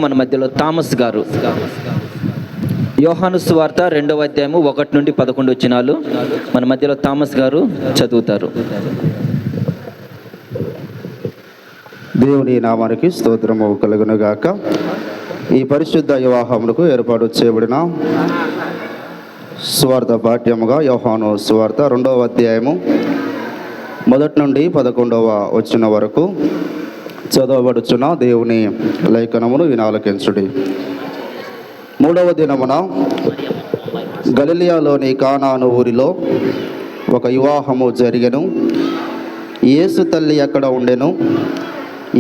మన మధ్యలో థామస్ గారు యోహాను సువార్త 2వ అధ్యాయము 1 నుండి 11 వచనాలు మన మధ్యలో థామస్ గారు చదువుతారు. దేవుని నామానికి స్తోత్రము కలుగును గాక. ఈ పరిశుద్ధ వివాహములకు ఏర్పాటు చేయబడిన సువార్త పాఠ్యముగా యోహాను సువార్త 2వ అధ్యాయము 1 నుండి 11వ వచనం వరకు చదవబడుచున్న దేవుని లేఖనమును వినాలకించుడి. 3వ దినమున గలిలయలోని కానాను ఊరిలో ఒక వివాహము జరిగెను. యేసు తల్లి అక్కడ ఉండెను.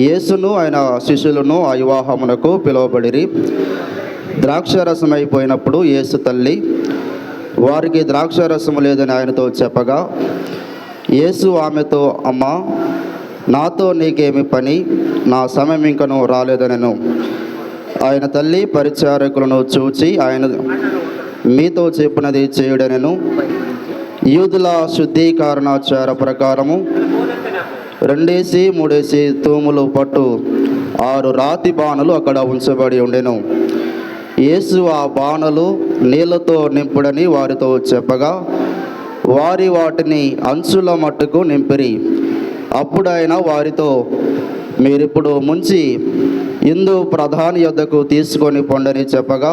యేసును ఆయన శిష్యులను ఆ వివాహమునకు పిలువబడిరి. ద్రాక్షారసం అయిపోయినప్పుడు యేసు తల్లి వారికి ద్రాక్షారసము లేదని ఆయనతో చెప్పగా, యేసు ఆమెతో, అమ్మా, నాతో నీకేమి పని? నా సమయం ఇంకను రాలేదనెను. ఆయన తల్లి పరిచారకులను చూచి, ఆయన మీతో చెప్పినది చేయుడనెను. యూదుల శుద్ధీకరణాచార ప్రకారము 2-3 తూములు పట్టు 6 రాతి బాణలు అక్కడ ఉంచబడి ఉండెను. యేసు ఆ బాణలు నీళ్లతో నింపుడని వారితో చెప్పగా, వారి వాటిని అంచుల మట్టుకు నింపిరి. అప్పుడు ఆయన వారితో, మీరిప్పుడు ముంచి ఇందు ప్రధాని యొద్దకు తీసుకొని పొండని చెప్పగా,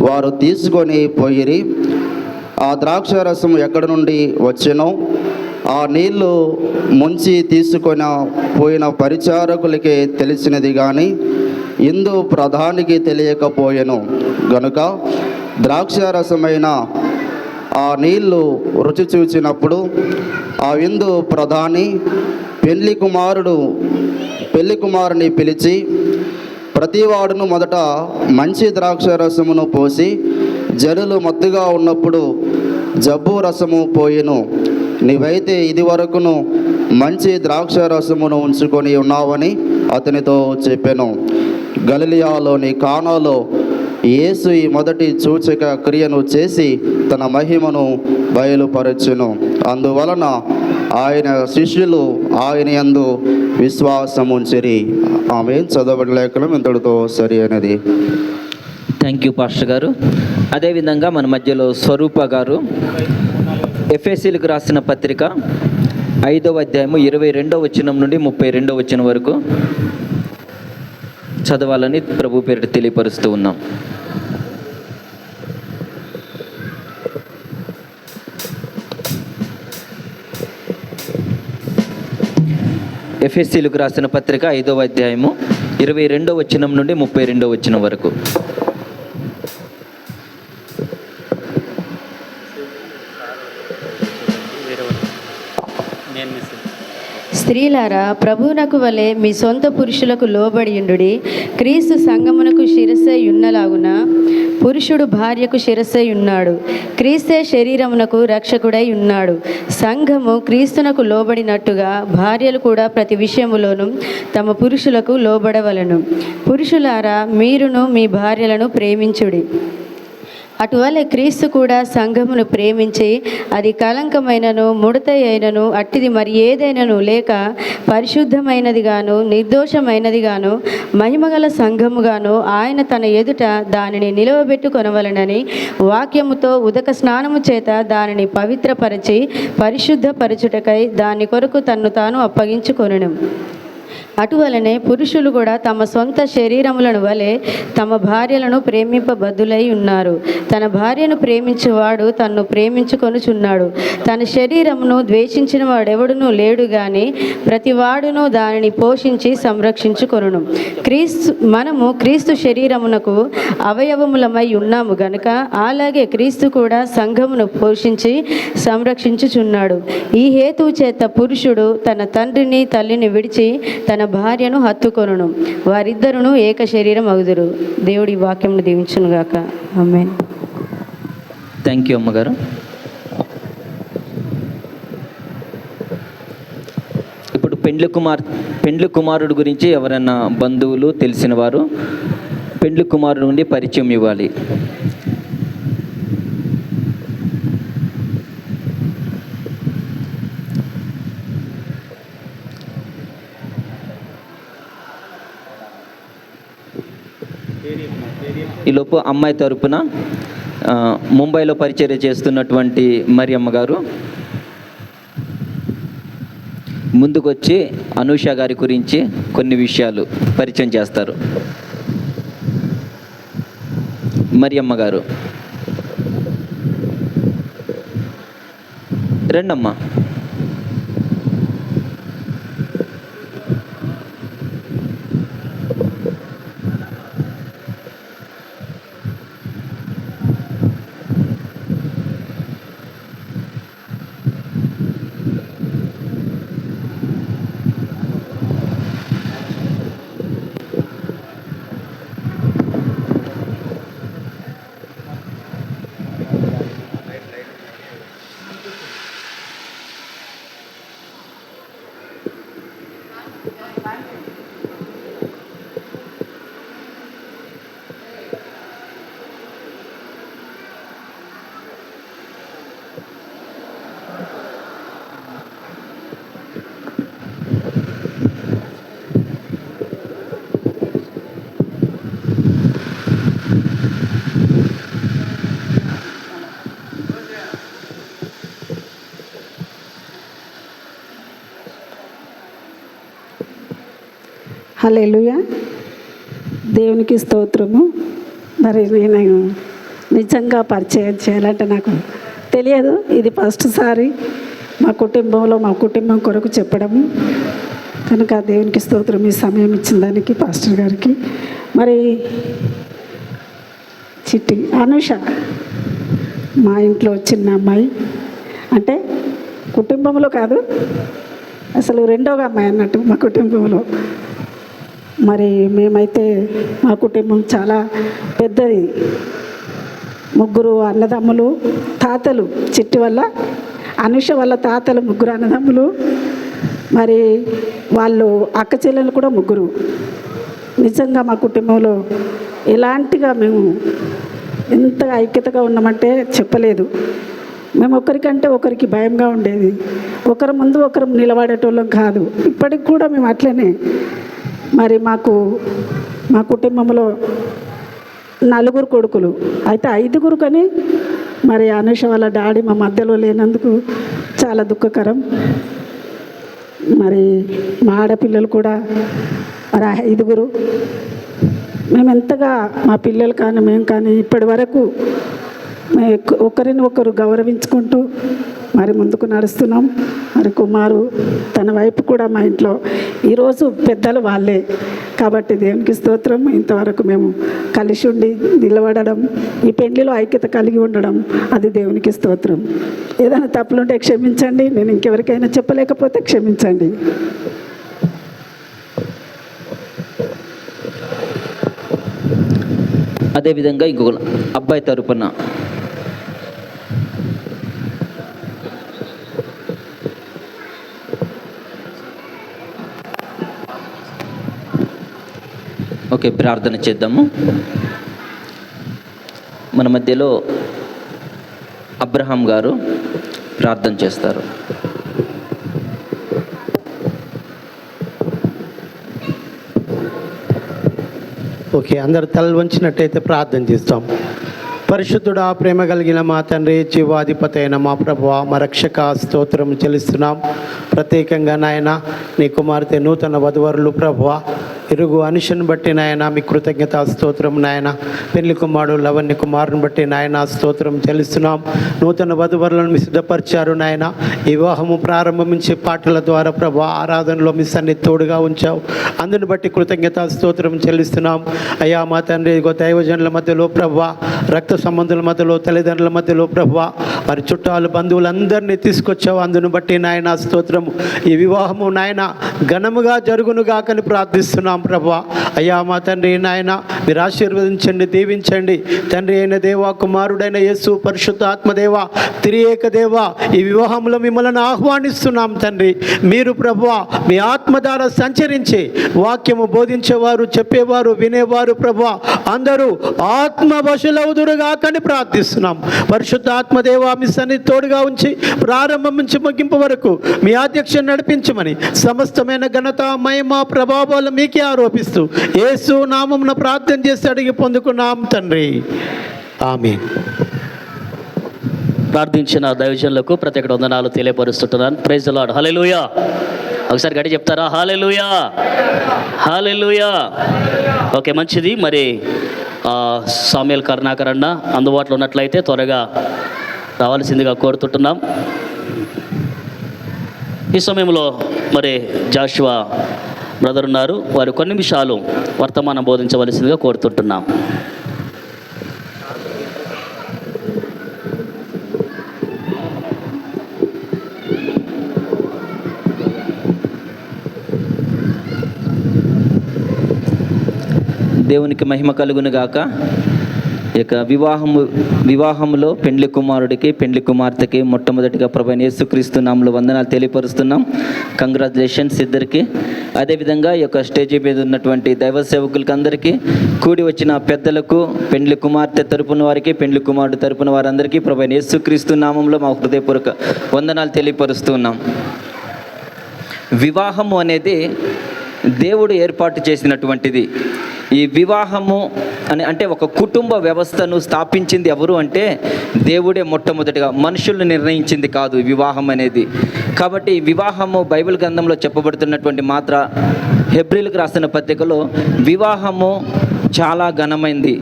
వారు తీసుకొని పోయిరి. ఆ ద్రాక్షారసం ఎక్కడి నుండి వచ్చెనో ఆ నీళ్లు ముంచి తీసుకొని పోయిన పరిచారకులకే తెలిసినది కానీ ఇందు ప్రధానికి తెలియకపోయెను. గనుక ద్రాక్షారసమైన ఆ నీళ్లు రుచి చూచినప్పుడు ఆ విందు ప్రధాని పెళ్లి కుమారుని పిలిచి, ప్రతివాడును మొదట మంచి ద్రాక్షారసమును పోసి జనులు మత్తుగా ఉన్నప్పుడు జబ్బు రసము పోయెను. నీవైతే ఇది వరకును మంచి ద్రాక్షారసమును ఉంచుకొని ఉన్నావని అతనితో చెప్పెను. గలిలయలోని కానాలో యేసు ఈ మొదటి సూచక క్రియను చేసి తన మహిమను బయలుపరచెను. అందువలన ఆయన శిష్యులు ఆయన యందు విశ్వాసముంచిరి. ఆమె చదవబడిన లేఖనం ఇంతటితో సరి అనేది. థ్యాంక్ యూ పాస్టర్ గారు. అదేవిధంగా మన మధ్యలో స్వరూప గారు ఎఫెసీలకు రాసిన పత్రిక 5వ అధ్యాయము 22వ వచనం నుండి 32వ వచనం వరకు చదవాలని ప్రభు పేరిట తెలియపరుస్తూ ఉన్నాం. ఎఫెసీలకు రాసిన పత్రిక 5వ అధ్యాయము 22వ వచనం నుండి 32వ వచనం వరకు. స్త్రీలారా, ప్రభువునకు వలె మీ సొంత పురుషులకు లోబడియుండుడి. క్రీస్తు సంఘమునకు శిరస్సై ఉన్నలాగున పురుషుడు భార్యకు శిరస్సై ఉన్నాడు. క్రీస్తే శరీరమునకు రక్షకుడై ఉన్నాడు. సంఘము క్రీస్తునకు లోబడినట్టుగా భార్యలు కూడా ప్రతి విషయములోనూ తమ పురుషులకు లోబడవలెను. పురుషులారా, మీరును మీ భార్యలను ప్రేమించుడి. అటువలే క్రీస్తు కూడా సంఘమును ప్రేమించి అది కలంకమైనను ముడత అయినను అట్టిది మరి ఏదైనను లేక పరిశుద్ధమైనదిగాను నిర్దోషమైనదిగాను మహిమగల సంఘముగాను ఆయన తన ఎదుట దానిని నిలవబెట్టుకొనవలెనని వాక్యముతో ఉదక స్నానము చేత దానిని పవిత్రపరచి పరిశుద్ధపరచుటకై దాని కొరకు తన్ను తాను అప్పగించుకొనెను. అటువలనే పురుషులు కూడా తమ సొంత శరీరములను వలె తమ భార్యలను ప్రేమింపబద్ధులై ఉన్నారు. తన భార్యను ప్రేమించువాడు తన్ను ప్రేమించుకొనుచున్నాడు. తన శరీరమును ద్వేషించిన వాడెవడునూ లేడు గాని ప్రతివాడును దానిని పోషించి సంరక్షించుకొనును. మనము క్రీస్తు శరీరమునకు అవయవములమై ఉన్నాము గనుక అలాగే క్రీస్తు కూడా సంఘమును పోషించి సంరక్షించుచున్నాడు. ఈ హేతువు చేత పురుషుడు తన తండ్రిని తల్లిని విడిచి తన భార్యను హత్తుకొనును, వారిద్దరును ఏక శరీరం అగుదురు. దేవుడి వాక్యంను దీవించును గాక. ఆమేన్. థ్యాంక్ యూ అమ్మగారు. ఇప్పుడు పెండ్లి కుమారుడు గురించి ఎవరైనా బంధువులు తెలిసిన వారు పెండ్లి కుమారుడు నుండి పరిచయం ఇవ్వాలి. ఈలోపు అమ్మాయి తరపున ముంబైలో పరిచర్య చేస్తున్నటువంటి మరియమ్మ గారు ముందుకొచ్చి అనూష గారి గురించి కొన్ని విషయాలు పరిచయం చేస్తారు. మరియమ్మ గారు రండమ్మా. హల్లెలూయా, దేవునికి స్తోత్రము. మరి నేను నిజంగా పరిచయం చేయాలంటే నాకు తెలియదు. ఇది ఫస్ట్ సారి మా కుటుంబం కొరకు చెప్పడము కనుక దేవునికి స్తోత్రం. ఈ సమయం ఇచ్చిన దానికి పాస్టర్ గారికి. మరి చిట్టి అనూష మా ఇంట్లో చిన్న అమ్మాయి, అంటే కుటుంబంలో కాదు, అసలు రెండోగా అమ్మాయి అన్నట్టు మా కుటుంబంలో. మరి మేమైతే మా కుటుంబం చాలా పెద్దది, 3 అన్నదమ్ములు, తాతలు. చిట్టి వల్ల అనూష వాళ్ళ తాతలు 3 అన్నదమ్ములు. మరి వాళ్ళు అక్క చెల్లెలు కూడా 3. నిజంగా మా కుటుంబంలో ఎలాంటిగా మేము ఎంత ఐక్యతగా ఉన్నామంటే చెప్పలేదు. మేము ఒకరికంటే ఒకరికి భయంగా ఉండేది, ఒకరి ముందు ఒకరు నిలబడేటోళ్ళం కాదు. ఇప్పటికి కూడా మేము అట్లనే. మరి మా కుటుంబంలో 4 కొడుకులు, అయితే 5 కానీ మరి అనూష వాళ్ళ డాడీ మా మధ్యలో లేనందుకు చాలా దుఃఖకరం. మరి మా ఆడపిల్లలు కూడా మరి 5. మేము ఎంతగా మా పిల్లలు కానీ మేము కానీ ఇప్పటి వరకు ఒకరిని ఒకరు గౌరవించుకుంటూ మరి ముందుకు నడుస్తున్నాం. మరి కుమారు తన వైపు కూడా మా ఇంట్లో ఈరోజు పెద్దలు వాళ్ళే కాబట్టి దేవునికి స్తోత్రం. ఇంతవరకు మేము కలిసి ఉండి నిలబడడం, ఈ పెళ్లిలో ఐక్యత కలిగి ఉండడం, అది దేవునికి స్తోత్రం. ఏదైనా తప్పులుంటే క్షమించండి, నేను ఇంకెవరికైనా చెప్పలేకపోతే క్షమించండి. అదేవిధంగా ఇంకొక అబ్బాయి తరపున ఓకే, ప్రార్థన చేద్దాము. మన మధ్యలో అబ్రహాం గారు ప్రార్థన చేస్తారు. ఓకే, అందరు తల వంచినట్టయితే ప్రార్థన చేస్తాం. పరిశుద్ధుడా, ప్రేమ కలిగిన మా తండ్రి, జీవాధిపతి అయిన మా ప్రభువా, మా రక్షక స్తోత్రం చెల్లిస్తున్నాం. ప్రత్యేకంగా నాయన నీ కుమార్తె నూతన వధువరులు ప్రభువా, ఇరుగు అనుషను బట్టి నాయన మీ కృతజ్ఞత స్తోత్రం. నాయన పెళ్లి కుమారుడు లవణ్య కుమారుని బట్టి నాయన స్తోత్రం చెల్లిస్తున్నాం. నూతన వధువరులను మీ సిద్ధపరిచారు నాయన. ఈ వివాహము ప్రారంభించే పాటల ద్వారా ప్రభా ఆరాధనలో మీ సన్నిధి తోడుగా ఉంచావు. అందుని బట్టి కృతజ్ఞత స్తోత్రం చెల్లిస్తున్నాం. అయ్యా మా తండ్రి, ఇగో దైవజనుల మధ్యలో ప్రభా, రక్త సంబంధుల మధ్యలో, తల్లిదండ్రుల మధ్యలో ప్రభా, వారి చుట్టాలు బంధువులందరినీ తీసుకొచ్చావు. అందును బట్టి నాయన స్తోత్రం. ఈ వివాహము నాయన ఘనముగా జరుగునుగాకని ప్రార్థిస్తున్నాం ప్రభా. అయ్యా మా తండ్రి నాయన మీరు ఆశీర్వదించండి, దీవించండి. తండ్రి అయిన దేవా, కుమారుడైన యేసు, పరిశుద్ధ ఆత్మదేవ, త్రియేక దేవ, ఈ వివాహంలో మిమ్మల్ని ఆహ్వానిస్తున్నాం తండ్రి. మీరు ప్రభువా మీ ఆత్మ ద్వారా సంచరించి వాక్యము బోధించేవారు, చెప్పేవారు, వినేవారు ప్రభువా అందరూ ఆత్మవశులవుదురుగాకని ప్రార్థిస్తున్నాం. పరిశుద్ధ ఆత్మదేవ మీ సన్నిధి తోడుగా ఉంచి ప్రారంభం నుంచి ముగింపు వరకు మీ అధ్యక్షను నడిపించమని, సమస్తమైన ఘనత, మహిమ, ప్రభావాలు మీకే ఆరోపిస్తూ యేసు నామమున ప్రార్థన చేసి అడిగి పొందుకున్నాం తండ్రి, ఆమేన్. ప్రార్థించిన దైవజనులకు ప్రత్యేక వందనాలు తెలియపరుస్తుంటున్నాను. Praise the lord. హల్లెలూయా. ఒకసారి గట్టి చెప్తారా? హల్లెలూయా, హల్లెలూయా. ఓకే, మంచిది. మరి సామ్యుయల్ కరుణాకర్ అన్న అందుబాటులో ఉన్నట్లయితే త్వరగా రావాల్సిందిగా కోరుతుంటున్నాం. ఈ సమయంలో మరి జాషువా బ్రదర్ ఉన్నారు, వారు కొన్ని నిమిషాలు వర్తమానం బోధించవలసిందిగా కోరుతుంటున్నాం. దేవునికి మహిమ కలుగును గాక. ఇక వివాహములో పెండ్లి కుమారుడికి పెండ్లి కుమార్తెకి మొట్టమొదటిగా ప్రభువైన యేసుక్రీస్తు నామములో వందనాలు తెలియపరుస్తున్నాం. కంగ్రాచులేషన్స్ ఇద్దరికి. అదేవిధంగా ఈ యొక్క స్టేజీ మీద ఉన్నటువంటి దైవ సేవకులకి అందరికీ, కూడి వచ్చిన పెద్దలకు, పెండ్లి కుమార్తె తరపున వారికి, పెండ్లి కుమారుడు తరపున వారందరికీ ప్రభువైన యేసుక్రీస్తు నామములో మా హృదయపూర్వక వందనాలు తెలియపరుస్తున్నాం. వివాహము అనేది దేవుడు ఏర్పాటు చేసినటువంటిది. ఈ వివాహము అంటే ఒక కుటుంబ వ్యవస్థను స్థాపించింది ఎవరు అంటే దేవుడే మొట్టమొదటిగా, మనుషులను నిర్ణయించింది కాదు వివాహం అనేది. కాబట్టి ఈ వివాహము బైబిల్ గ్రంథంలో చెప్పబడుతున్నటువంటి మాత్ర హెబ్రీలకు రాసిన పత్రికలో వివాహము చాలా ఘనమైనది.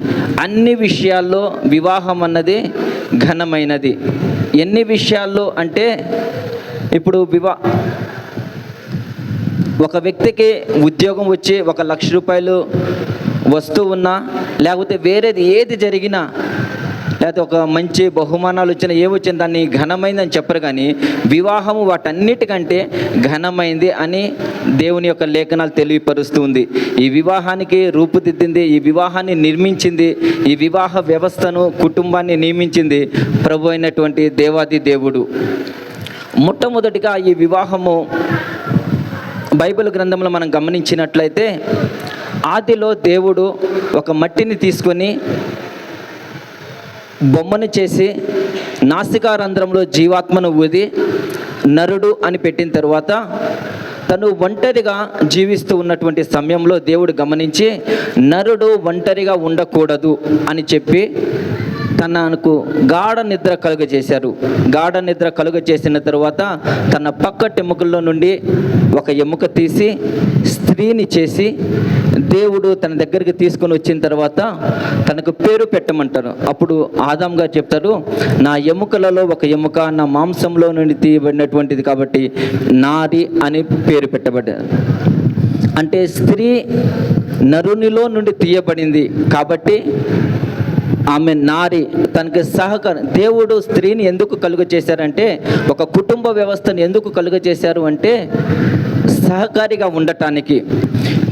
అన్ని విషయాల్లో వివాహం అన్నది ఘనమైనది. ఎన్ని విషయాల్లో అంటే ఇప్పుడు ఒక వ్యక్తికి ఉద్యోగం వచ్చి 1,00,000 రూపాయలు వస్తూ ఉన్నా, లేకపోతే వేరేది ఏది జరిగినా, లేకపోతే ఒక మంచి బహుమానాలు వచ్చినా, ఏ వచ్చినా దాన్ని ఘనమైందని చెప్పరు. కానీ వివాహము వాటన్నిటికంటే ఘనమైంది అని దేవుని యొక్క లేఖనాలు తెలియపరుస్తుంది. ఈ వివాహానికి రూపుదిద్దింది, ఈ వివాహాన్ని నిర్మించింది, ఈ వివాహ వ్యవస్థను, కుటుంబాన్ని నియమించింది ప్రభు అయినటువంటి దేవాది దేవుడు. మొట్టమొదటిగా ఈ వివాహము బైబిల్ గ్రంథంలో మనం గమనించినట్లయితే, ఆదిలో దేవుడు ఒక మట్టిని తీసుకొని బొమ్మను చేసి నాసికారంధ్రంలో జీవాత్మను ఊది నరుడు అని పెట్టిన తర్వాత, తను ఒంటరిగా జీవిస్తూ ఉన్నటువంటి సమయంలో దేవుడు గమనించి నరుడు ఒంటరిగా ఉండకూడదు అని చెప్పి తనకు గాఢ నిద్ర కలుగజేశారు. గాఢ నిద్ర కలుగజేసిన తరువాత తన పక్కటెముకల్లో నుండి ఒక ఎముక తీసి స్త్రీని చేసి దేవుడు తన దగ్గరికి తీసుకొని వచ్చిన తర్వాత తనకు పేరు పెట్టమంటారు. అప్పుడు ఆదాం గారు చెప్తారు, నా ఎముకలలో ఒక ఎముక నా మాంసంలో నుండి తీయబడినటువంటిది కాబట్టి నారి అని పేరు పెట్టబడ్డారు. అంటే స్త్రీ నరునిలో నుండి తీయబడింది కాబట్టి ఆమె నారి, తనకి సహకారం. దేవుడు స్త్రీని ఎందుకు కలుగ చేశారంటే, ఒక కుటుంబ వ్యవస్థను ఎందుకు కలుగ చేశారు అంటే సహకారిగా ఉండటానికి.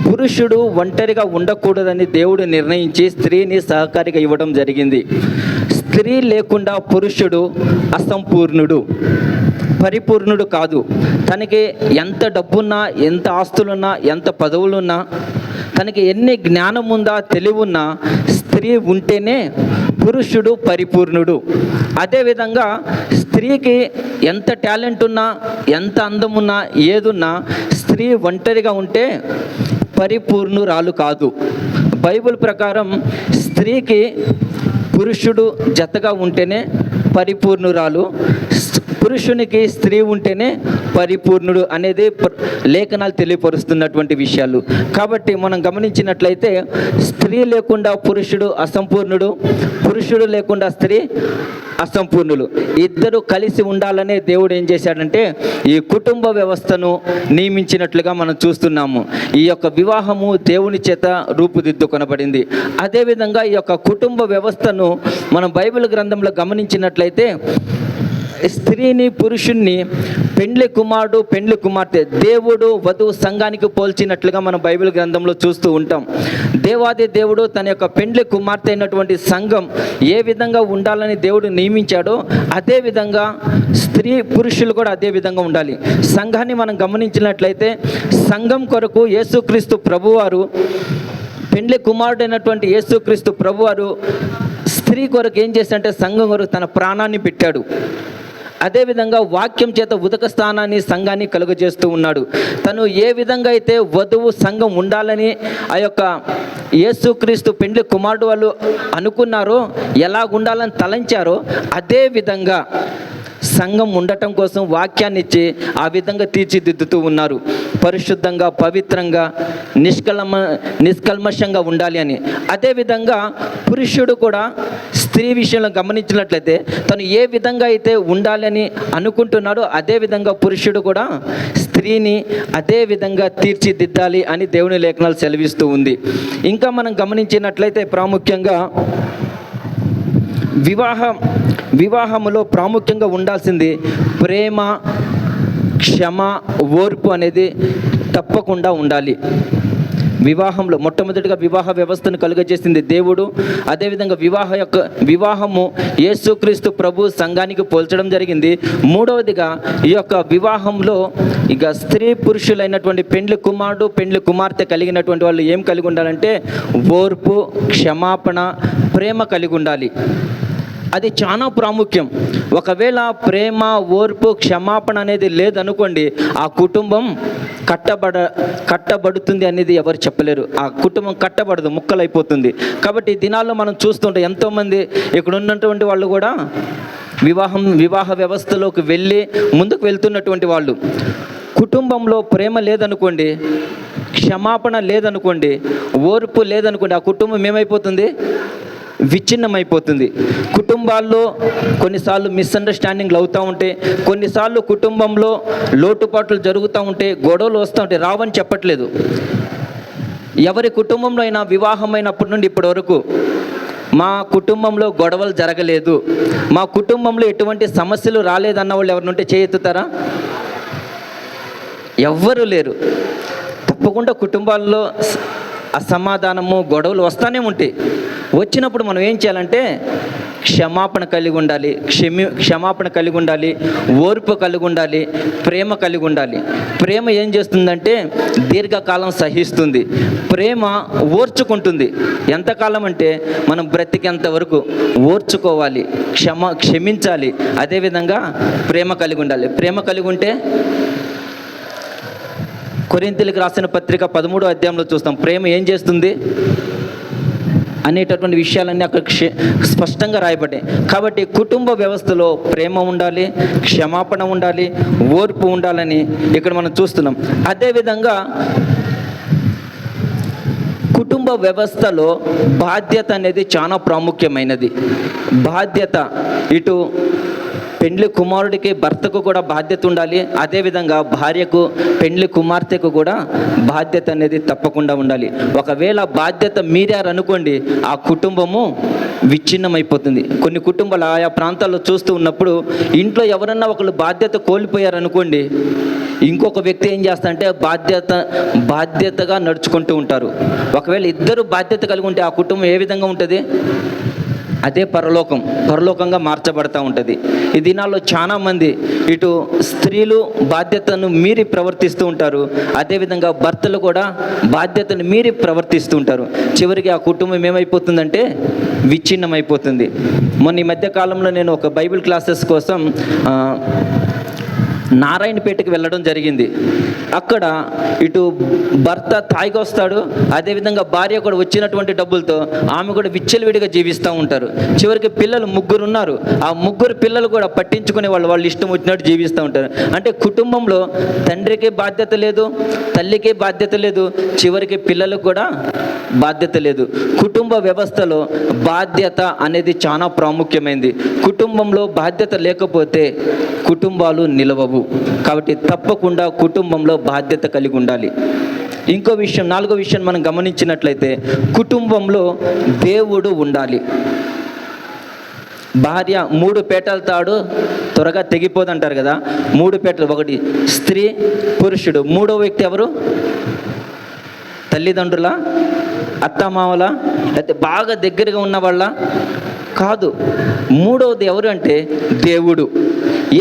పురుషుడు ఒంటరిగా ఉండకూడదని దేవుడు నిర్ణయించి స్త్రీని సహకారిగా ఇవ్వడం జరిగింది. స్త్రీ లేకుండా పురుషుడు అసంపూర్ణుడు, పరిపూర్ణుడు కాదు. తనకి ఎంత డబ్బున్నా, ఎంత ఆస్తులున్నా, ఎంత పదవులున్నా, తనకి ఎన్ని జ్ఞానం ఉందా, తెలివి ఉన్నా, స్త్రీ ఉంటేనే పురుషుడు పరిపూర్ణుడు. అదేవిధంగా స్త్రీకి ఎంత టాలెంట్ ఉన్నా, ఎంత అందం ఉన్నా, ఏదున్నా, స్త్రీ ఒంటరిగా ఉంటే పరిపూర్ణురాలు కాదు. బైబిల్ ప్రకారం స్త్రీకి పురుషుడు జతగా ఉంటేనే పరిపూర్ణురాలు, పురుషునికి స్త్రీ ఉంటేనే పరిపూర్ణుడు అనేది లేఖనాలు తెలియపరుస్తున్నటువంటి విషయాలు. కాబట్టి మనం గమనించినట్లయితే స్త్రీ లేకుండా పురుషుడు అసంపూర్ణుడు, పురుషుడు లేకుండా స్త్రీ అసంపూర్ణులు. ఇద్దరు కలిసి ఉండాలనే దేవుడు ఏం చేశాడంటే ఈ కుటుంబ వ్యవస్థను నియమించినట్లుగా మనం చూస్తున్నాము. ఈ యొక్క వివాహము దేవుని చేత రూపుదిద్దుకొనబడింది. అదేవిధంగా ఈ యొక్క కుటుంబ వ్యవస్థను మనం బైబిల్ గ్రంథంలో గమనించినట్లయితే స్త్రీని, పురుషుణ్ణి, పెండ్లి కుమారుడు, పెండ్లి కుమార్తె, దేవుడు వధువు సంఘానికి పోల్చినట్లుగా మనం బైబిల్ గ్రంథంలో చూస్తూ ఉంటాం. దేవాది దేవుడు తన యొక్క పెండ్లి కుమార్తె అయినటువంటి సంఘం ఏ విధంగా ఉండాలని దేవుడు నియమించాడో అదే విధంగా స్త్రీ పురుషులు కూడా అదే విధంగా ఉండాలి. సంఘాన్ని మనం గమనించినట్లయితే సంఘం కొరకు యేసుక్రీస్తు ప్రభువారు, పెండ్లి కుమారుడైనటువంటి యేసుక్రీస్తు ప్రభువారు స్త్రీ కొరకు ఏం చేశాడంటే సంఘం కొరకు తన ప్రాణాన్ని పెట్టాడు. అదేవిధంగా వాక్యం చేత ఉదక స్థానాన్ని సంఘాన్ని కలుగజేస్తూ ఉన్నాడు. తను ఏ విధంగా అయితే వధువు సంఘం ఉండాలని ఆ యొక్క యేసుక్రీస్తు పెండ్లి కుమారుడు వాళ్ళు అనుకున్నారో, ఎలాగుండాలని తలంచారో, అదే విధంగా సంఘం ఉండటం కోసం వాక్యాన్ని ఇచ్చి ఆ విధంగా తీర్చిదిద్దుతూ ఉన్నారు. పరిశుద్ధంగా, పవిత్రంగా, నిష్కల్మషంగా ఉండాలి అని. అదేవిధంగా పురుషుడు కూడా స్త్రీ విషయంలో గమనించినట్లయితే తను ఏ విధంగా అయితే ఉండాలని అనుకుంటున్నాడో అదేవిధంగా పురుషుడు కూడా స్త్రీని అదే విధంగా తీర్చిదిద్దాలి అని దేవుని లేఖనాలు సెలవిస్తూ ఉంది. ఇంకా మనం గమనించినట్లయితే ప్రాముఖ్యంగా వివాహములో ప్రాముఖ్యంగా ఉండాల్సింది ప్రేమ, క్షమ, ఓర్పు అనేది తప్పకుండా ఉండాలి. వివాహంలో మొట్టమొదటిగా వివాహ వ్యవస్థను కలుగజేసింది దేవుడు. అదేవిధంగా వివాహము యేసుక్రీస్తు ప్రభు సంఘానికి పోల్చడం జరిగింది. మూడవదిగా ఈ యొక్క వివాహంలో ఇక స్త్రీ పురుషులైనటువంటి పెండ్లి కుమారుడు, పెండ్లి కుమార్తె కలిగినటువంటి వాళ్ళు ఏం కలిగి ఉండాలంటే ఓర్పు, క్షమాపణ, ప్రేమ కలిగి ఉండాలి. అది చాలా ప్రాముఖ్యం. ఒకవేళ ప్రేమ, ఓర్పు, క్షమాపణ అనేది లేదనుకోండి, ఆ కుటుంబం కట్టబడుతుంది అనేది ఎవరు చెప్పలేరు. ఆ కుటుంబం కట్టబడదు, ముక్కలైపోతుంది. కాబట్టి ఈ దినాల్లో మనం చూస్తుంటే ఎంతోమంది ఇక్కడ ఉన్నటువంటి వాళ్ళు కూడా వివాహ వ్యవస్థలోకి వెళ్ళి ముందుకు వెళ్తున్నటువంటి వాళ్ళు. కుటుంబంలో ప్రేమ లేదనుకోండి, క్షమాపణ లేదనుకోండి, ఓర్పు లేదనుకోండి, ఆ కుటుంబం ఏమైపోతుంది? విచ్ఛిన్నమైపోతుంది. కుటుంబాల్లో కొన్నిసార్లు మిస్అండర్స్టాండింగ్లు అవుతూ ఉంటే, కొన్నిసార్లు కుటుంబంలో లోటుపాట్లు జరుగుతూ ఉంటే, గొడవలు వస్తూ ఉంటే, రావని చెప్పట్లేదు. ఎవరి కుటుంబంలో అయినా వివాహమైనప్పటి నుండి ఇప్పటి వరకు మా కుటుంబంలో గొడవలు జరగలేదు, మా కుటుంబంలో ఎటువంటి సమస్యలు రాలేదన్న వాళ్ళు ఎవరినుంటే చేయెత్తుతారా? ఎవ్వరూ లేరు. తప్పకుండా కుటుంబాల్లో అసమాధానము, గొడవలు వస్తూనే ఉంటాయి. వచ్చినప్పుడు మనం ఏం చేయాలంటే క్షమాపణ కలిగి ఉండాలి, క్షమాపణ కలిగి ఉండాలి, ఓర్పు కలిగి ఉండాలి, ప్రేమ కలిగి ఉండాలి. ప్రేమ ఏం చేస్తుందంటే దీర్ఘకాలం సహిస్తుంది, ప్రేమ ఓర్చుకుంటుంది. ఎంతకాలం అంటే మనం బ్రతికేంత వరకు ఓర్చుకోవాలి, క్షమించాలి. అదేవిధంగా ప్రేమ కలిగి ఉండాలి. ప్రేమ కలిగి ఉంటే కొరింథీయులకు రాసిన పత్రిక 13వ అధ్యాయంలో చూస్తాం. ప్రేమ ఏం చేస్తుంది అనేటటువంటి విషయాలన్నీ అక్కడ స్పష్టంగా రాయబడ్డాయి. కాబట్టి కుటుంబ వ్యవస్థలో ప్రేమ ఉండాలి, క్షమాపణ ఉండాలి, ఓర్పు ఉండాలని ఇక్కడ మనం చూస్తున్నాం. అదేవిధంగా కుటుంబ వ్యవస్థలో బాధ్యత అనేది చాలా ప్రాముఖ్యమైనది. బాధ్యత ఇటు పెండ్లి కుమారుడికి, భర్తకు కూడా బాధ్యత ఉండాలి. అదేవిధంగా భార్యకు, పెండ్లి కుమార్తెకు కూడా బాధ్యత అనేది తప్పకుండా ఉండాలి. ఒకవేళ బాధ్యత మీరారనుకోండి, ఆ కుటుంబము విచ్ఛిన్నమైపోతుంది. కొన్ని కుటుంబాలు ఆయా ప్రాంతాల్లో చూస్తూ ఉన్నప్పుడు ఇంట్లో ఎవరన్నా ఒకళ్ళు బాధ్యత కోల్పోయారనుకోండి, ఇంకొక వ్యక్తి ఏం చేస్తారంటే బాధ్యతగా నడుచుకుంటూ ఉంటారు. ఒకవేళ ఇద్దరు బాధ్యత కలిగి ఉంటే ఆ కుటుంబం ఏ విధంగా ఉంటుంది? అదే పరలోకంగా మార్చబడతా ఉంటుంది. ఈ దినాల్లో చాలామంది ఇటు స్త్రీలు బాధ్యతను మీరి ప్రవర్తిస్తూ ఉంటారు, అదేవిధంగా భర్తలు కూడా బాధ్యతను మీరి ప్రవర్తిస్తూ ఉంటారు. చివరికి ఆ కుటుంబం ఏమైపోతుందంటే విచ్ఛిన్నమైపోతుంది. మొన్న ఈ మధ్యకాలంలో నేను ఒక బైబిల్ క్లాసెస్ కోసం నారాయణపేటకి వెళ్ళడం జరిగింది. అక్కడ ఇటు భర్త తాయిగా వస్తాడు, అదేవిధంగా భార్య కూడా వచ్చినటువంటి డబ్బులతో ఆమె కూడా విచ్చలవిడిగా జీవిస్తూ ఉంటారు. చివరికి పిల్లలు 3 ఉన్నారు. ఆ 3 పిల్లలు కూడా పట్టించుకునే వాళ్ళు ఇష్టం వచ్చినట్టు జీవిస్తూ ఉంటారు. అంటే కుటుంబంలో తండ్రికి బాధ్యత లేదు, తల్లికి బాధ్యత లేదు, చివరికి పిల్లలకు కూడా బాధ్యత లేదు. కుటుంబ వ్యవస్థలో బాధ్యత అనేది చాలా ప్రాముఖ్యమైనది. కుటుంబంలో బాధ్యత లేకపోతే కుటుంబాలు నిలవవు. కాబట్టి తప్పకుండా కుటుంబంలో బాధ్యత కలిగి ఉండాలి. ఇంకో విషయం, 4వ విషయం మనం గమనించినట్లయితే కుటుంబంలో దేవుడు ఉండాలి. భార్య 3 పేటల తాడు త్వరగా తెగిపోదంటారు కదా. 3 పేటలు, ఒకటి స్త్రీ, పురుషుడు. 3వ వ్యక్తి ఎవరు? తల్లిదండ్రుల, అత్తమామల, లేకపోతే బాగా దగ్గరగా ఉన్న వాళ్ళ? కాదు. 3వది ఎవరు అంటే దేవుడు.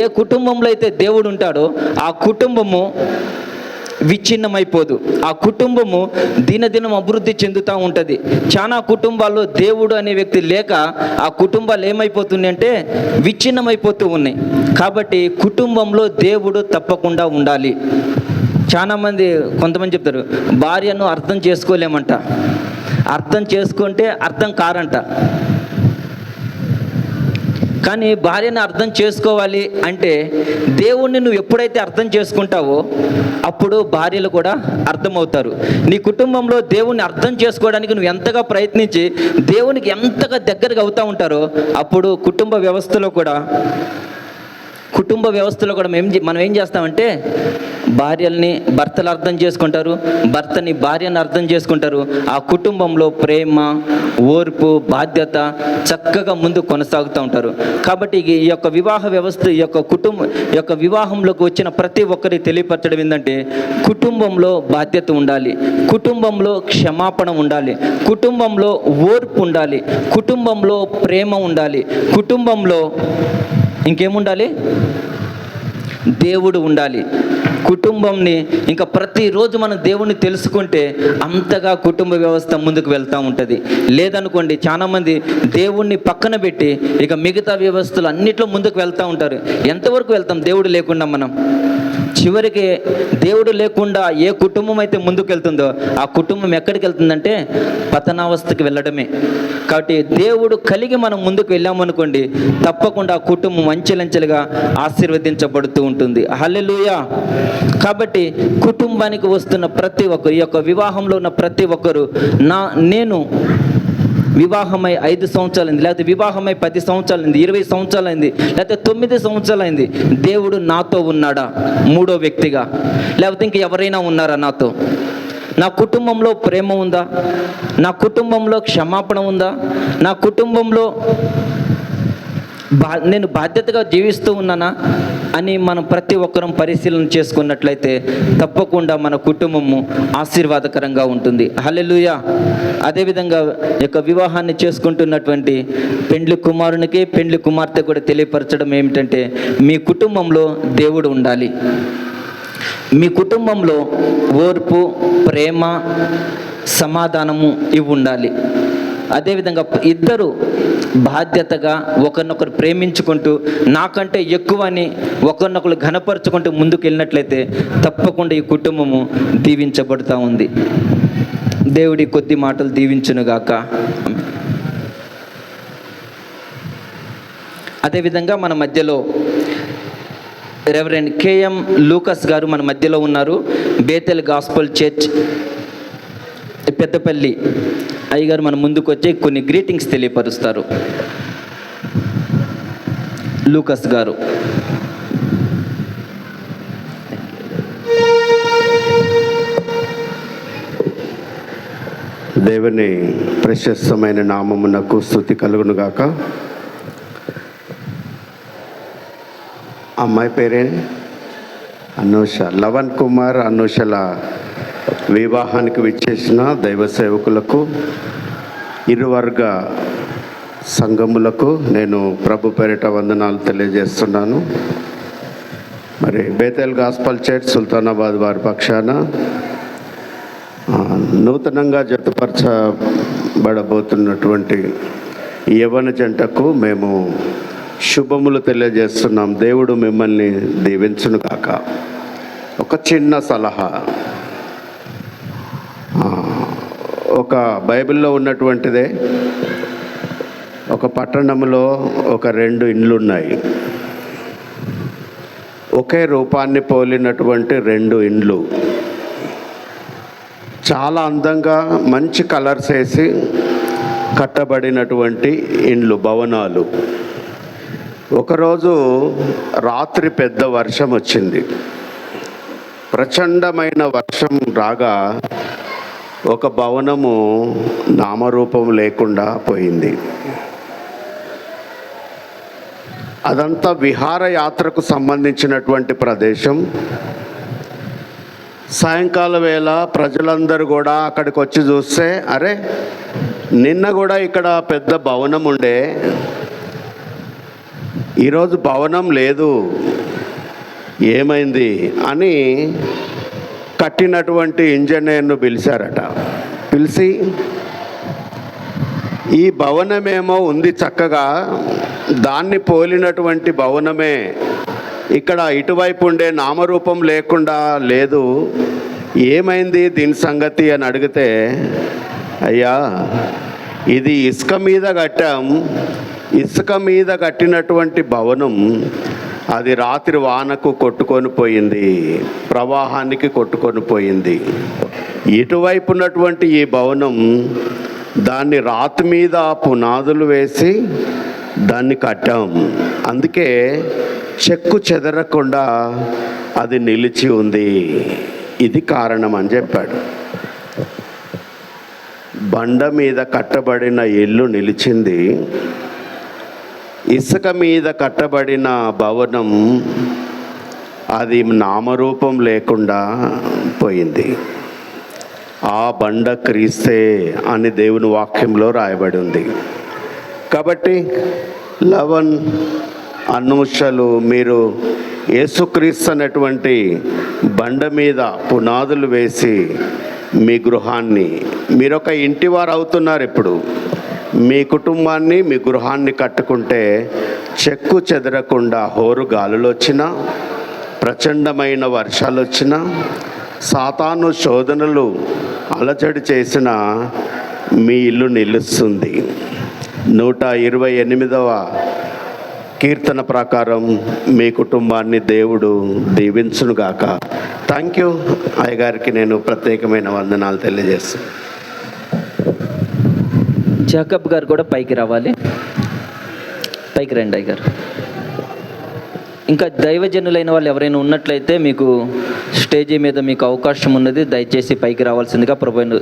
ఏ కుటుంబంలో అయితే దేవుడు ఉంటాడో ఆ కుటుంబము విచ్ఛిన్నమైపోదు. ఆ కుటుంబము దినదినం అభివృద్ధి చెందుతూ ఉంటుంది. చాలా కుటుంబాల్లో దేవుడు అనే వ్యక్తి లేక ఆ కుటుంబాలు ఏమైపోతున్నాయి అంటే విచ్ఛిన్నమైపోతూ ఉన్నాయి. కాబట్టి కుటుంబంలో దేవుడు తప్పకుండా ఉండాలి. కొంతమంది చెప్తారు భార్యను అర్థం చేసుకోలేమంట, అర్థం చేసుకుంటే అర్థం కారంట. కానీ భార్యను అర్థం చేసుకోవాలి అంటే దేవుణ్ణి నువ్వు ఎప్పుడైతే అర్థం చేసుకుంటావో అప్పుడు భార్యలు కూడా అర్థమవుతారు. నీ కుటుంబంలో దేవుణ్ణి అర్థం చేసుకోవడానికి నువ్వు ఎంతగా ప్రయత్నించి దేవునికి ఎంతగా దగ్గరగా అవుతూ ఉంటారో అప్పుడు కుటుంబ వ్యవస్థలో కూడా మనం ఏం చేస్తామంటే భార్యల్ని భర్తలు అర్థం చేసుకుంటారు, భర్తని భార్యను అర్థం చేసుకుంటారు. ఆ కుటుంబంలో ప్రేమ, ఓర్పు, బాధ్యత చక్కగా ముందు కొనసాగుతూ ఉంటారు. కాబట్టి ఈ యొక్క వివాహ వ్యవస్థ ఈ యొక్క వివాహంలోకి వచ్చిన ప్రతి ఒక్కరికి తెలియపరచడం ఏంటంటే కుటుంబంలో బాధ్యత ఉండాలి, కుటుంబంలో క్షమాపణ ఉండాలి, కుటుంబంలో ఓర్పు ఉండాలి, కుటుంబంలో ప్రేమ ఉండాలి, కుటుంబంలో ఇంకేముండాలి? దేవుడు ఉండాలి. కుటుంబంని ఇంకా ప్రతిరోజు మనం దేవుణ్ణి తెలుసుకుంటే అంతగా కుటుంబ వ్యవస్థ ముందుకు వెళ్తూ ఉంటుంది. లేదనుకోండి చాలామంది దేవుణ్ణి పక్కన పెట్టి ఇక మిగతా వ్యవస్థలు అన్నిట్లో ముందుకు వెళ్తూ ఉంటారు. ఎంతవరకు వెళ్తాం దేవుడు లేకుండా? మనం చివరికి దేవుడు లేకుండా ఏ కుటుంబం అయితే ముందుకు వెళ్తుందో ఆ కుటుంబం ఎక్కడికి వెళ్తుందంటే పతనావస్థకి వెళ్ళడమే. కాబట్టి దేవుడు కలిగి మనం ముందుకు వెళ్ళామనుకోండి తప్పకుండా ఆ కుటుంబం అంచెలంచెలుగా ఆశీర్వదించబడుతూ ఉంటుంది. హల్లెలూయా. కాబట్టి కుటుంబానికి వస్తున్న ప్రతి ఒక్కరు, ఈ యొక్క వివాహంలో ఉన్న ప్రతి ఒక్కరు నేను వివాహమై 5 సంవత్సరాలైంది, లేకపోతే వివాహమై 10 సంవత్సరాలైంది, 20 సంవత్సరాలైంది, లేకపోతే 9 సంవత్సరాలైంది, దేవుడు నాతో ఉన్నాడా మూడో వ్యక్తిగా? లేకపోతే ఇంక ఎవరైనా ఉన్నారా నాతో? నా కుటుంబంలో ప్రేమ ఉందా? నా కుటుంబంలో క్షమాపణ ఉందా? నా కుటుంబంలో నేను బాధ్యతగా జీవిస్తూ ఉన్నానా అని మనం ప్రతి ఒక్కరం పరిశీలన చేసుకున్నట్లయితే తప్పకుండా మన కుటుంబము ఆశీర్వాదకరంగా ఉంటుంది. హల్లెలూయా. అదేవిధంగా యొక్క వివాహాన్ని చేసుకుంటున్నటువంటి పెండ్లి కుమారునికి పెండ్లి కుమార్తె కూడా తెలియపరచడం ఏమిటంటే మీ కుటుంబంలో దేవుడు ఉండాలి, మీ కుటుంబంలో ఓర్పు, ప్రేమ, సమాధానము ఇవి ఉండాలి. అదేవిధంగా ఇద్దరు బాధ్యతగా ఒకరినొకరు ప్రేమించుకుంటూ నాకంటే ఎక్కువ అని ఒకరినొకరు ఘనపరుచుకుంటూ ముందుకు వెళ్ళినట్లయితే తప్పకుండా ఈ కుటుంబము దీవించబడుతూ ఉంది. దేవుడి కొద్ది మాటలు దీవించునుగాక. అదేవిధంగా మన మధ్యలో రెవరెండ్ కేఎం లూకస్ గారు మన మధ్యలో ఉన్నారు. బేతెల్ గాస్పల్ చర్చ్ పెద్దపల్లి అయ్యగారు మన ముందుకు వచ్చి కొన్ని గ్రీటింగ్స్ తెలియపరుస్తారు. లూకస్ గారు. దేవుని ప్రశస్తమైన నామమునకు స్తుతి కలుగునుగాక. అమ్మాయి పేరే అనూష, లవన్ కుమార్ అనూషల వివాహానికి విచ్చేసిన దైవ సేవకులకు, ఇరువర్గ సంఘములకు నేను ప్రభు పేరిట వందనాలు తెలియజేస్తున్నాను. మరి బేతెల్ గాస్పల్ చర్చ్ సుల్తానాబాద్ వారి పక్షాన నూతనంగా జతపరచబడబోతున్నటువంటి యవ్వన జంటకు మేము శుభములు తెలియజేస్తున్నాం. దేవుడు మిమ్మల్ని దీవించును కాక. ఒక చిన్న సలహా, ఒక బైబిల్లో ఉన్నటువంటిదే. ఒక పట్టణంలో ఒక 2 ఇండ్లు ఉన్నాయి. ఒకే రూపాన్ని పోలినటువంటి 2 ఇండ్లు, చాలా అందంగా మంచి కలర్స్ వేసి కట్టబడినటువంటి ఇండ్లు, భవనాలు. ఒకరోజు రాత్రి పెద్ద వర్షం వచ్చింది. ప్రచండమైన వర్షం రాగా ఒక భవనము నామరూపం లేకుండా పోయింది. అదంతా విహారయాత్రకు సంబంధించినటువంటి ప్రదేశం. సాయంకాల వేళ ప్రజలందరూ కూడా అక్కడికి వచ్చి చూస్తే, అరే నిన్న కూడా ఇక్కడ పెద్ద భవనం ఉండే, ఈరోజు భవనం లేదు, ఏమైంది అని కట్టినటువంటి ఇంజనీర్ను పిలిచారట. పిలిచి ఈ భవనమేమో ఉంది చక్కగా, దాన్ని పోలినటువంటి భవనమే ఇక్కడ ఇటువైపు ఉండే నామరూపం లేకుండా లేదు, ఏమైంది దీని సంగతి అని అడిగితే, అయ్యా ఇది ఇసుక మీద కట్టాం, ఇసుక మీద కట్టినటువంటి భవనం అది రాత్రి వానకు కొట్టుకొని పోయింది, ప్రవాహానికి కొట్టుకొని పోయింది. ఇటువైపు ఉన్నటువంటి ఈ భవనం దాన్ని రాతి మీద పునాదులు వేసి దాన్ని కట్టాం, అందుకే చెక్కు చెదరకుండా అది నిలిచి ఉంది, ఇది కారణం అని చెప్పాడు. బండ మీద కట్టబడిన ఇల్లు నిలిచింది, ఇసుక మీద కట్టబడిన భవనం అది నామరూపం లేకుండా పోయింది. ఆ బండ క్రీస్తే అని దేవుని వాక్యంలో రాయబడి ఉంది. కాబట్టి లవన్ అనూషలు మీరు యేసుక్రీస్తు అనేటువంటి బండ మీద పునాదులు వేసి మీ గృహాన్ని, మీరొక ఇంటివారు అవుతున్నారు. ఇప్పుడు మీ కుటుంబాన్ని, మీ గృహాన్ని కట్టుకుంటే చెక్కు చెదరకుండా హోరు గాలులు వచ్చినా, ప్రచండమైన వర్షాలు వచ్చినా, సాతాను శోధనలు అలజడి చేసిన మీ ఇల్లు నిలుస్తుంది. 128వ కీర్తన ప్రకారం మీ కుటుంబాన్ని దేవుడు దీవించునుగాక. Thank you. అయ్యగారికి నేను ప్రత్యేకమైన వందనాలు తెలియజేస్తాను. జాకబ్ గారు కూడా పైకి రావాలి, పైకి రండి అయ్యగారు. ఇంకా దైవజనులైన వాళ్ళు ఎవరైనా ఉన్నట్లయితే మీకు స్టేజీ మీద మీకు అవకాశం ఉన్నది, దయచేసి పైకి రావాల్సిందిగా ప్రభువైన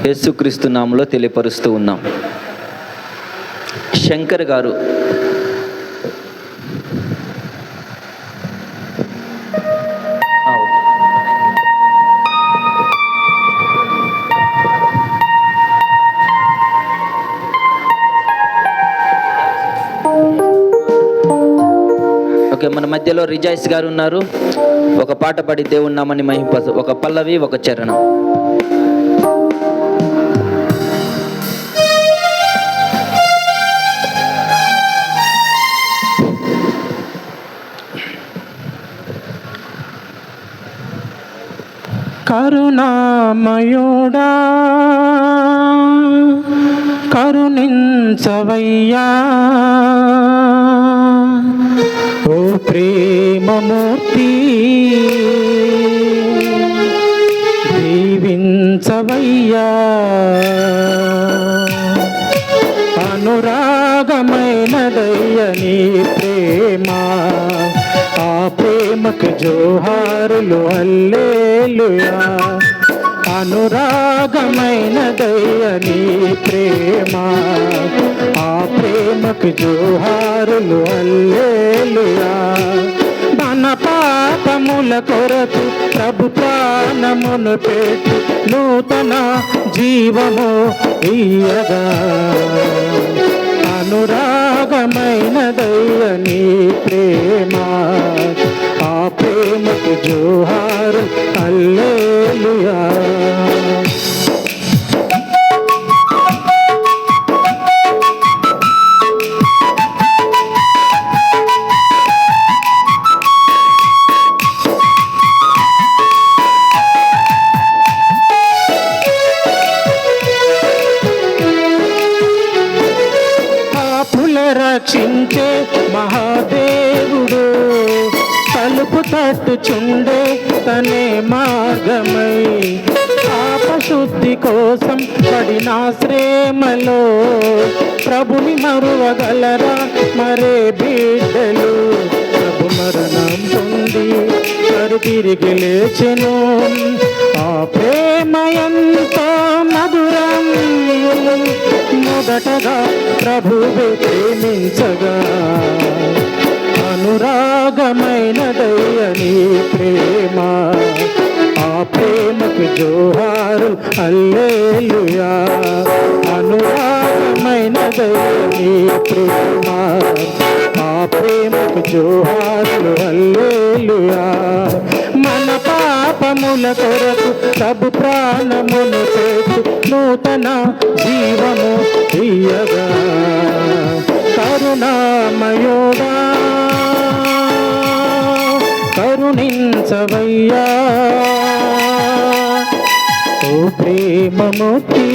యేసుక్రీస్తు నామములో తెలియపరుస్తూ ఉన్నాం. శంకర్ గారు, ఓకే, మన మధ్యలో రిజాయిస్ గారు ఉన్నారు. ఒక పాట పాడి దేవుని నామని మహింప, ఒక పల్లవి, ఒక చరణం. కరుణామయుడా కరుణించవయ్యా, ఓ ప్రేమమూర్తి దీవించవయ్యా. అనురాగమైనదయ్య నీ ప్రేమ, ఆ ప్రేమకు జోహారులు హల్లెలూయా. అనురాగమైనదయ్య నీ ప్రేమ, ఆ ప్రేమకు జోహారులు హల్లెలూయా. మన పాపముల కొరకు ప్రభు ప్రాణమును పెట్టు, నూతన జీవము ఇయ్యగా. అనురాగమైనదయ్య నీ ప్రేమ, ఆ ప్రేమకు జోహారు హల్లెలూయా. రక్షించే మహాదేవుడు, తలుపు తట్టుచుండే తనే మార్గమై, పాపశుద్ధి కోసం పడిన శ్రేమలో ప్రభుని మరువగలరా మరే బిడ్డలు. ప్రభు మరణం పొంది మరి తిరిగి లేచెను, ఆ ప్రేమ ఎంతో మధురం. మొదటగా ప్రభువే ప్రేమించగా, అనురాగమైనదయ్య నీ ప్రేమ, ఆ ప్రేమకు జోహారు హల్లెలూయా. అనురాగమైనదయ్య నీ ప్రేమ, ఆ ప్రేమకు జోహారు హల్లెలూయా. మన పాపముల కొరకు ప్రభు ప్రాణమును చేసి నూతన జీవము ఇయ్యగా కరుణామయోడా కరుణించవయ్యా ఓ ప్రేమమూర్తి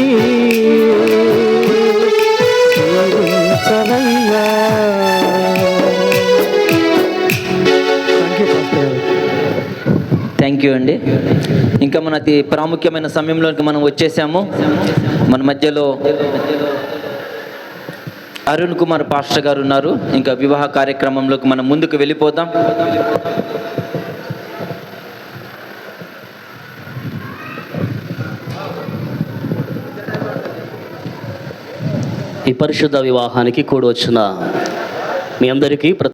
కరుణించవయ్యా. థ్యాంక్ యూ అండి. ఇంకా మన అతి ప్రాముఖ్యమైన సమయంలోకి మనం వచ్చేసాము. మన మధ్యలో అరుణ్ కుమార్ పాస్టర్ గారు ఉన్నారు. ఇంకా వివాహ కార్యక్రమంలోకి మనం ముందుకు వెళ్ళిపోదాం. ఈ పరిశుద్ధ వివాహానికి కూడి వచ్చిన మీ అందరికీ